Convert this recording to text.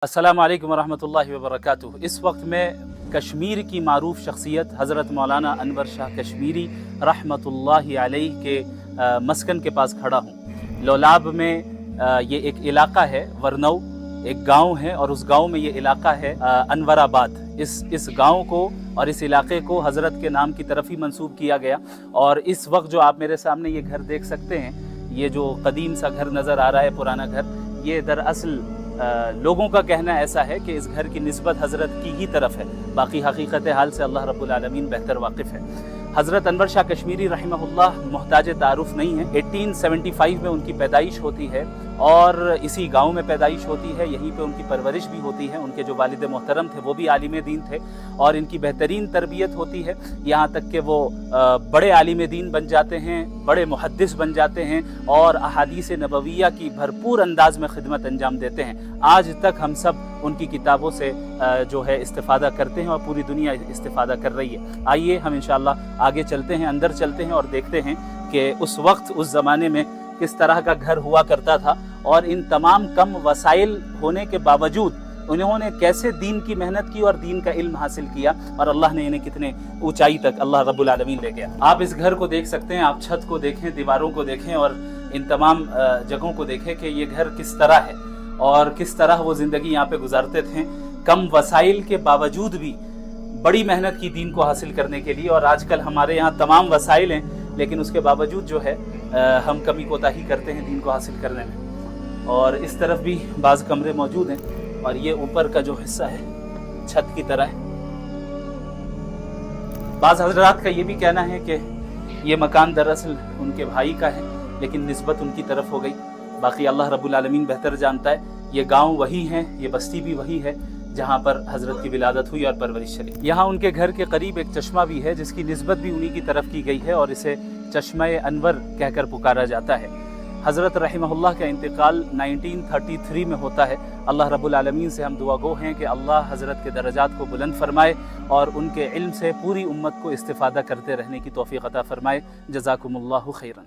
अस्सलामु अलैकुम वरहमतुल्लाहि वबरकातुहू। इस वक्त मैं कश्मीर की मारूफ शख्सियत हज़रत मौलाना अनवर शाह कश्मीरी रहमतुल्लाहि अलैह के मस्कन के पास खड़ा हूँ। लोलाब में ये एक इलाका है, वरनऊ एक गांव है और उस गांव में ये इलाका है अनवराबाद। इस गांव को और इस इलाके को हज़रत के नाम की तरफ ही मंसूब किया गया। और इस वक्त जो आप मेरे सामने ये घर देख सकते हैं, ये जो कदीम सा घर नज़र आ रहा है, पुराना घर, ये दरअसल लोगों का कहना ऐसा है कि इस घर की निस्बत हज़रत की ही तरफ है। बाकी हकीकत हाल से अल्लाह रब्बुल आलमीन बेहतर वाकिफ़ है। हज़रत अनवर शाह कश्मीरी रहमहुल्लाह मोहताज तारुफ नहीं है। 1875 में उनकी पैदाइश होती है और इसी गांव में पैदाइश होती है, यहीं पे उनकी परवरिश भी होती है। उनके जो वालिद मोहतरम थे वो भी आलिम दीन थे और इनकी बेहतरीन तरबियत होती है, यहाँ तक कि वो बड़े आलिम दीन बन जाते हैं, बड़े मुहद्दिस बन जाते हैं और अहादीस नबविया की भरपूर अंदाज में खिदमत अंजाम देते हैं। आज तक हम सब उनकी किताबों से जो है इस्तिफ़ादा करते हैं और पूरी दुनिया इस्तिफ़ादा कर रही है। आइए हम इंशाअल्लाह आगे चलते हैं, अंदर चलते हैं और देखते हैं कि उस वक्त उस ज़माने में किस तरह का घर हुआ करता था और इन तमाम कम वसाइल होने के बावजूद उन्होंने कैसे दीन की मेहनत की और दीन का इल्म हासिल किया और अल्लाह ने इन्हें कितने ऊंचाई तक अल्लाह रब्बुल आलमीन ले गया। आप इस घर को देख सकते हैं, आप छत को देखें, दीवारों को देखें और इन तमाम जगहों को देखें कि ये घर किस तरह है और किस तरह वो ज़िंदगी यहाँ पे गुजारते थे कम वसाइल के बावजूद भी बड़ी मेहनत की दीन को हासिल करने के लिए। और आजकल हमारे यहाँ तमाम वसाइल हैं, लेकिन उसके बावजूद जो है हम कमी कोताही करते हैं दीन को हासिल करने में। और इस तरफ भी बाज़ कमरे मौजूद हैं और ये ऊपर का जो हिस्सा है छत की तरह है। बाज़ हज़रात का ये भी कहना है कि ये मकान दरअसल उनके भाई का है, लेकिन निस्बत उनकी तरफ हो गई। बाकी अल्लाह रब्बुल आलमीन बेहतर जानता है। ये गांव वही है, ये बस्ती भी वही है जहाँ पर हज़रत की विलादत हुई और परवरिश चली। यहाँ उनके घर के करीब एक चश्मा भी है जिसकी निस्बत भी उन्हीं की तरफ की गई है और इसे चश्मा-ए अनवर कहकर पुकारा जाता है। हज़रत रहमहुल्लाह का इंतकाल 1933 में होता है। अल्लाह रब्बुल आलमीन से हम दुआ गो हैं कि अल्लाह हज़रत के दरजात को बुलंद फरमाए और उनके इल्म से पूरी उम्मत को इस्तिफ़ादा करते रहने की तौफ़ीक़ अता फरमाए। जज़ाकुमुल्लाहु खैरन।